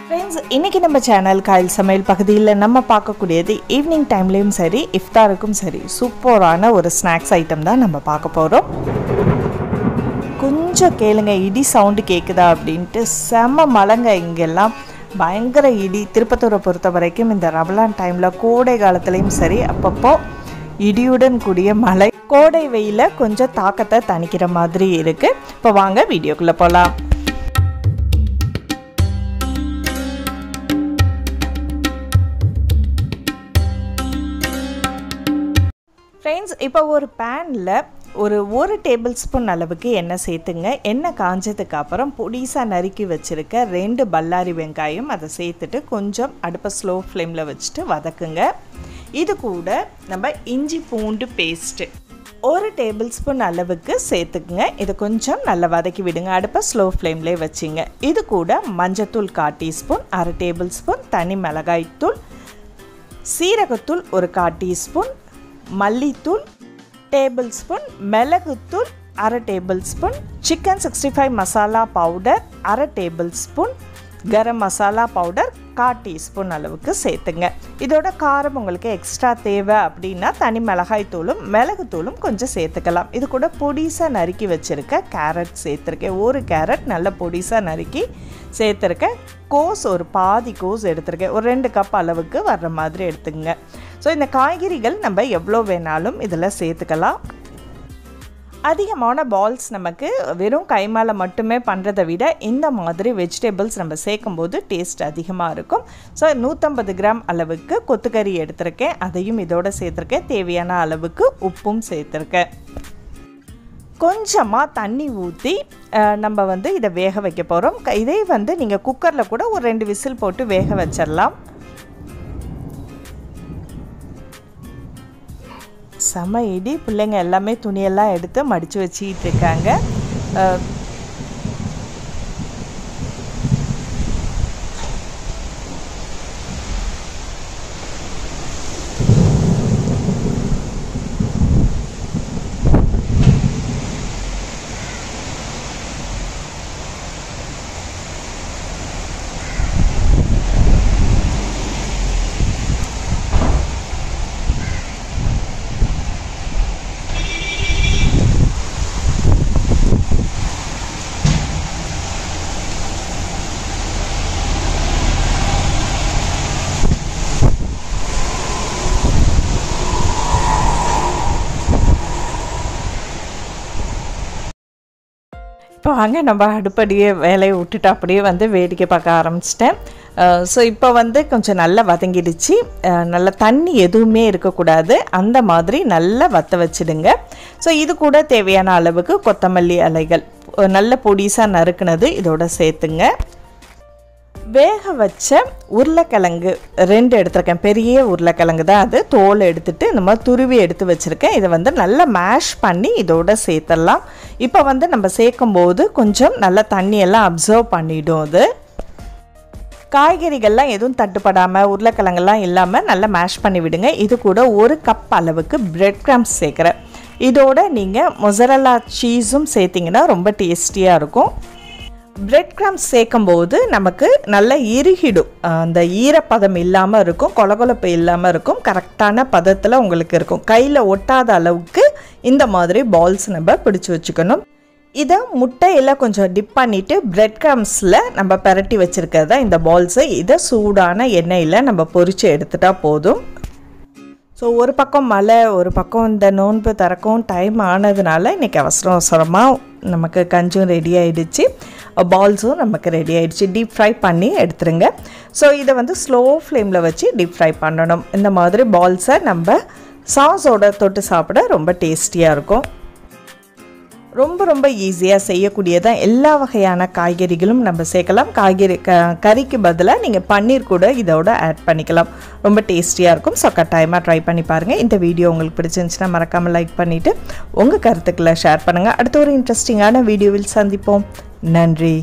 Friends इनकी நம்ம channel coil சமையல் பகுதியில் நம்ம பார்க்கக்கூடியது ஈவினிங் டைம்லயும் சரி இஃப்தாருக்கும் சரி சூப்பரான ஒரு ஸ்நாக்ஸ் ஐட்டம் தான் நம்ம பார்க்க போறோம். கொஞ்சம் கேளுங்க இடி சவுண்ட் கேக்குதா அப்படினு செம மலங்க இங்கெல்லாம் பயங்கர இடி. திருப்பத்தூரை பொறுத்த வரைக்கும் இந்த ரமலான் டைம்ல கோடை காலத்துலயும் சரி அப்பப்போ இடியுடன் கூடிய மழை கோடை வெயில கொஞ்சம் தாக்கத்தை தணிக்கிற மாதிரி இருக்கு. இப்போ வாங்க வீடியோக்குள்ள போலாம். फ्रेंड्स இப்போ ஒரு panல ஒரு டேபிள் ஸ்பூன் அளவுக்கு எண்ணெய் சேர்த்துங்க. எண்ணெய் காஞ்சதுக்கு அப்புறம் பொடிசா நறுக்கி வச்சிருக்க 2 பல்லாரி வெங்காயம் அதை சேர்த்துட்டு கொஞ்சம் அடுப்பை ஸ்லோ ஃப்ளேம்ல வச்சுட்டு வதக்குங்க. இது கூட நம்ம இஞ்சி பூண்டு பேஸ்ட் 1 டேபிள் ஸ்பூன் அளவுக்கு சேர்த்துக்குங்க. இது கொஞ்சம் நல்லா வதக்கி விடுங்க. அடுப்பை ஸ்லோ ஃப்ளேம்லேயே வச்சிங்க. இது கூட மஞ்சத்தூள் 1/4 டீஸ்பூன், 1/2 டேபிள் ஸ்பூன் தனி மிளகாய் தூள், சீரகத்தூள் 1/4 டீஸ்பூன், மல்லித்தூள் டேபிள் ஸ்பூன், மிளகுத்தூள் 1/2 tablespoon, chicken 65 masala powder 1/2 tablespoon, garam masala powder 1/4 teaspoon அளவுக்கு சேர்த்துங்க. இதோட காரம் உங்களுக்கு எக்ஸ்ட்ரா தேவை அப்படின்னா தனி மிளகாய் தூளும் மிளகுத்தூளும் கொஞ்சம் சேர்த்துக்கலாம். இது கூட பொடிசா நறுக்கி வச்சுருக்க கேரட் சேர்த்துருக்கேன். ஒரு கேரட் நல்ல பொடிசா நறுக்கி சேர்த்துருக்கேன். கோஸ் ஒரு பாதி கோஸ் எடுத்துருக்கேன். ஒரு 2 கப் அளவுக்கு வர்ற மாதிரி எடுத்துங்க. ஸோ இந்த காய்கறிகள் நம்ம எவ்வளோ வேணாலும் இதில் சேர்த்துக்கலாம். அதிகமான பால்ஸ் நமக்கு வெறும் கைமால மட்டுமே பண்ணுறதை விட இந்த மாதிரி வெஜிடபிள்ஸ் நம்ம சேர்க்கும்போது டேஸ்ட் அதிகமாக இருக்கும். ஸோ 150 கிராம் அளவுக்கு கொத்துக்கறி எடுத்திருக்கேன். அதையும் இதோட சேர்த்துருக்கேன். தேவையான அளவுக்கு உப்பும் சேர்த்துருக்கேன். கொஞ்சமாக தண்ணி ஊற்றி நம்ம இதை வேக வைக்க போகிறோம். இதே நீங்கள் குக்கரில் கூட ஒரு 2 விசில் போட்டு வேக வச்சிடலாம். செம இடி. பிள்ளைங்க எல்லாமே துணியெல்லாம் எடுத்து மடித்து வச்சுக்கிட்டு இருக்காங்க. இப்போ வாங்க நம்ம அடுப்படியே வேலையை விட்டுட்டு அப்படியே வேடிக்கை பார்க்க ஆரம்பிச்சிட்டேன். ஸோ இப்போ கொஞ்சம் நல்லா வதங்கிடுச்சு. நல்லா தண்ணி எதுவுமே இருக்கக்கூடாது. அந்த மாதிரி நல்லா வற்ற வச்சுடுங்க. ஸோ இது கூட தேவையான அளவுக்கு கொத்தமல்லி இலைகள் நல்ல பொடிசாக நறுக்குனது இதோட சேர்த்துங்க. வேக வச்ச உருளைக்கிழங்கு 2 எடுத்துருக்கேன். பெரிய உருளைக்கிழங்கு தான் அது. தோல் எடுத்துட்டு இந்த மாதிரி துருவி எடுத்து வச்சுருக்கேன். இதை நல்லா மேஷ் பண்ணி இதோட சேர்த்துடலாம். இப்போ நம்ம சேர்க்கும்போது கொஞ்சம் நல்லா தண்ணியெல்லாம் அப்சர்வ் பண்ணிவிடும். அது காய்கறிகள்லாம் எதுவும் தட்டுப்படாமல் உருளைக்கிழங்கெல்லாம் இல்லாமல் நல்லா மேஷ் பண்ணி விடுங்க. இது கூட 1 கப் அளவுக்கு பிரெட் கிரம்ஸ் சேர்க்குறேன். இதோட நீங்கள் மொசரல்லா சீஸும் சேர்த்திங்கன்னா ரொம்ப டேஸ்டியாக இருக்கும். பிரெட் கிரம்ஸ் சேர்க்கும்போது நமக்கு நல்லா இறுகிடும். அந்த ஈரப்பதம் இல்லாமல் இருக்கும், கொலகொலப்பு இல்லாமல் இருக்கும். கரெக்டான பதத்தில் உங்களுக்கு இருக்கும். கையில் ஒட்டாத அளவுக்கு இந்த மாதிரி பால்ஸ் நம்ம பிடிச்சி வச்சுக்கணும். இதை முட்டையில் கொஞ்சம் டிப் பண்ணிவிட்டு பிரெட் கிரம்ஸில் நம்ம பரட்டி வச்சுருக்கிறதா இந்த பால்ஸை இதை சூடான எண்ணெயில் நம்ம பொரித்து எடுத்துட்டா போதும். ஸோ ஒரு பக்கம் மழை, ஒரு பக்கம் இந்த நோன்பு திறக்கவும் டைம் ஆனதுனால இன்றைக்கி அவசரமாக நமக்கு கஞ்சும் ரெடி ஆகிடுச்சு, பால்ஸும் நமக்கு ரெடி ஆகிடுச்சு. டீப் ஃப்ரை பண்ணி எடுத்துருங்க. ஸோ இதை ஸ்லோ ஃப்ளேமில் வச்சு டீப் ஃப்ரை பண்ணணும். இந்த மாதிரி பால்ஸை நம்ம சாஸோட தொட்டு சாப்பிட ரொம்ப டேஸ்டியாக இருக்கும். ரொம்ப ஈஸியாக செய்யக்கூடியதான். எல்லா வகையான காய்கறிகளும் நம்ம சேர்க்கலாம். கறிக்கு பதிலாக நீங்கள் பன்னீர் கூட இதோட ஆட் பண்ணிக்கலாம். ரொம்ப டேஸ்டியாக இருக்கும். ஸோ கட்டாயமாக ட்ரை பண்ணி பாருங்கள். இந்த வீடியோ உங்களுக்கு பிடிச்சிருந்துச்சுன்னா மறக்காமல் லைக் பண்ணிவிட்டு உங்கள் கருத்துக்களை ஷேர் பண்ணுங்கள். அடுத்த ஒரு இன்ட்ரெஸ்டிங்கான வீடியோவில் சந்திப்போம். நன்றி.